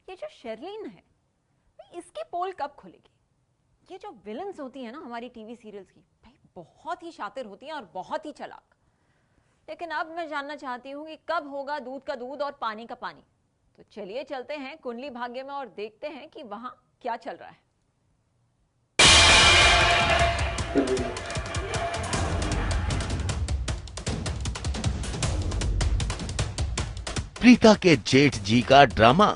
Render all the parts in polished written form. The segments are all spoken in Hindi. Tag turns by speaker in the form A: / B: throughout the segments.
A: ये जो शर्लिन है, इसकी पोल कब खुलेगी? ये जो विलन्स होती है ना हमारी टीवी सीरियल्स की, भाई बहुत ही शातिर होती हैं और बहुत ही चालाक। लेकिन अब मैं जानना चाहती हूँ कि कब होगा दूध का दूध और पानी का पानी। तो चलिए चलते हैं कुंडली भाग्य में और देखते हैं कि वहां क्या चल रहा है।
B: प्रीता के जेठ जी का ड्रामा।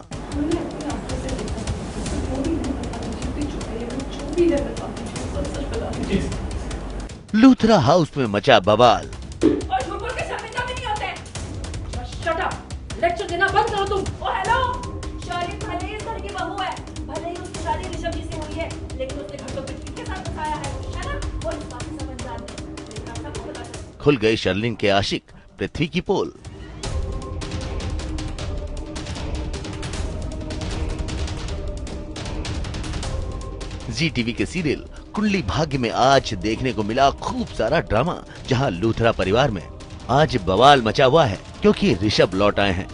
B: लूथरा हाउस में मचा बवाल।
C: और झूठ बोल के शर्मिंदा भी नहीं होते। शट अप, लेक्चर देना बंद करो तुम। ओ हेलो, शर्लिन भले ही इस घर की बहू है, भले ही उसकी शादी ऋषभ जी से हुई है, लेकिन उसने घर तो पृथ्वी के साथ बसाया है ना? वो इस बात से समझदार नहीं, लेकिन आप सबको बता सकते।
B: खुल गई शर्लिन के आशिक पृथ्वी की पोल। जी टीवी के सीरियल कुंडली भाग्य में आज देखने को मिला खूब सारा ड्रामा, जहां लूथरा परिवार में आज बवाल मचा हुआ है क्योंकि ऋषभ लौट आए हैं,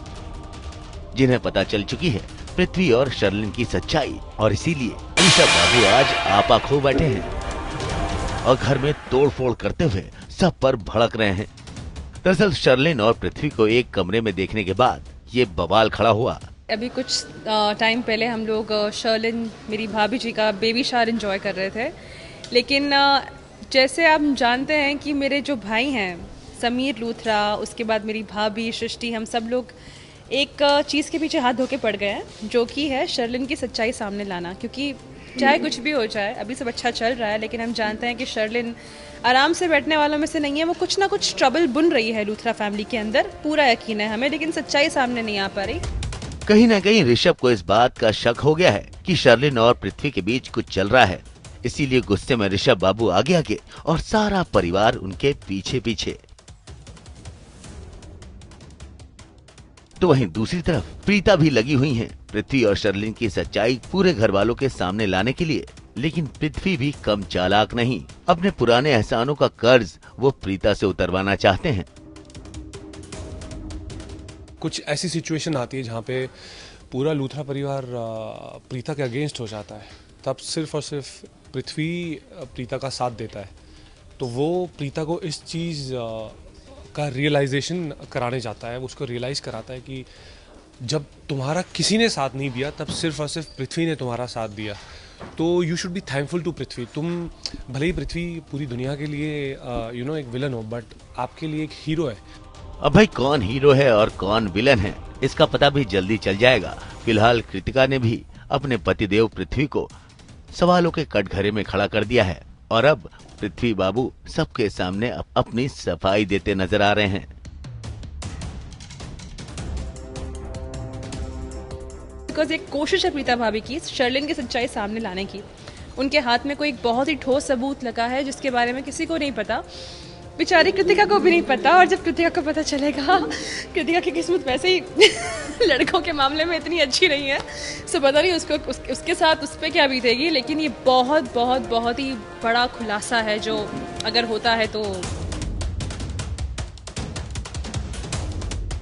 B: जिन्हें पता चल चुकी है पृथ्वी और शर्लिन की सच्चाई, और इसीलिए ऋषभ बाबू आज आपा खो बैठे हैं और घर में तोड़फोड़ करते हुए सब पर भड़क रहे हैं। दरअसल शर्लिन और पृथ्वी को एक कमरे में देखने के बाद ये बवाल खड़ा हुआ।
D: अभी कुछ टाइम पहले हम लोग शर्लिन मेरी भाभी जी का बेबी शावर एंजॉय कर रहे थे, लेकिन जैसे आप जानते हैं कि मेरे जो भाई हैं समीर लूथरा, उसके बाद मेरी भाभी सृष्टि, हम सब लोग एक चीज़ के पीछे हाथ धो के पड़ गए हैं, जो कि है शर्लिन की सच्चाई सामने लाना। क्योंकि चाहे कुछ भी हो जाए, अभी सब अच्छा चल रहा है, लेकिन हम जानते हैं कि शर्लिन आराम से बैठने वालों में से नहीं है। वो कुछ ना कुछ ट्रबल बुन रही है लूथरा फैमिली के अंदर, पूरा यकीन है हमें, लेकिन सच्चाई सामने नहीं आ पा रही।
B: कहीं न कहीं ऋषभ को इस बात का शक हो गया है कि शर्लिन और पृथ्वी के बीच कुछ चल रहा है, इसीलिए गुस्से में ऋषभ बाबू आगे आगे और सारा परिवार उनके पीछे पीछे। तो वहीं दूसरी तरफ प्रीता भी लगी हुई हैं पृथ्वी और शर्लिन की सच्चाई पूरे घर वालों के सामने लाने के लिए। लेकिन पृथ्वी भी कम चालाक नहीं, अपने पुराने एहसानों का कर्ज वो प्रीता से उतरवाना चाहते हैं।
E: कुछ ऐसी सिचुएशन आती है जहाँ पे पूरा लूथरा परिवार प्रीता के अगेंस्ट हो जाता है, तब सिर्फ और सिर्फ पृथ्वी प्रीता का साथ देता है। तो वो प्रीता को इस चीज़ का रियलाइजेशन कराने जाता है, उसको रियलाइज़ कराता है कि जब तुम्हारा किसी ने साथ नहीं दिया, तब सिर्फ और सिर्फ पृथ्वी ने तुम्हारा साथ दिया। तो you should be thankful to Prithvi. तुम भले ही पृथ्वी पूरी दुनिया के लिए एक विलन हो, बट आपके लिए एक हीरो है।
B: अब भाई कौन हीरो है और कौन विलन है, इसका पता भी जल्दी चल जाएगा। फिलहाल कृतिका ने भी अपने पतिदेव पृथ्वी को सवालों के कटघरे में खड़ा कर दिया है और अब पृथ्वी बाबू सबके सामने अपनी सफाई देते नजर आ रहे हैं।
D: बिकॉज एक कोशिश है प्रीता भाभी की शर्लिन की सच्चाई सामने लाने की। उनके हाथ में कोई एक बहुत ही ठोस सबूत लगा है जिसके बारे में किसी को नहीं पता, बेचारी कृतिका को भी नहीं पता। और जब कृतिका को पता चलेगा, कृतिका की किस्मत वैसे ही लड़कों के मामले में इतनी अच्छी नहीं है, सो पता नहीं उसके साथ उस पर क्या बीतेगी। लेकिन ये बहुत बहुत बहुत ही बड़ा खुलासा है जो अगर होता है तो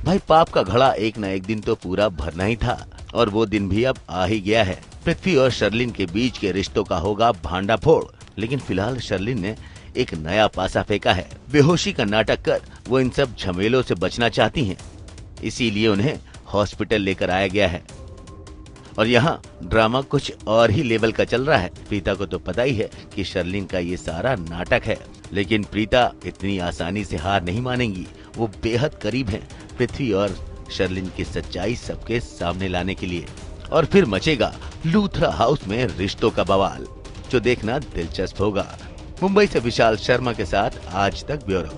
B: भाई पाप का घड़ा एक न एक दिन तो पूरा भरना ही था और वो दिन भी अब आ ही गया है। पृथ्वी और शर्लिन के बीच के रिश्तों का होगा भांडाफोड़। लेकिन फिलहाल शर्लिन ने एक नया पासा फेंका है। बेहोशी का नाटक कर वो इन सब झमेलों से बचना चाहती हैं, इसीलिए उन्हें हॉस्पिटल लेकर आया गया है। और यहाँ ड्रामा कुछ और ही लेवल का चल रहा है। प्रीता को तो पता ही है कि शर्लिन का ये सारा नाटक है, लेकिन प्रीता इतनी आसानी से हार नहीं मानेंगी। वो बेहद करीब हैं पृथ्वी और शर्लिन की सच्चाई सबके सामने लाने के लिए। और फिर मचेगा लूथरा हाउस में रिश्तों का बवाल, जो देखना दिलचस्प होगा। मुंबई से विशाल शर्मा के साथ आज तक ब्यूरो।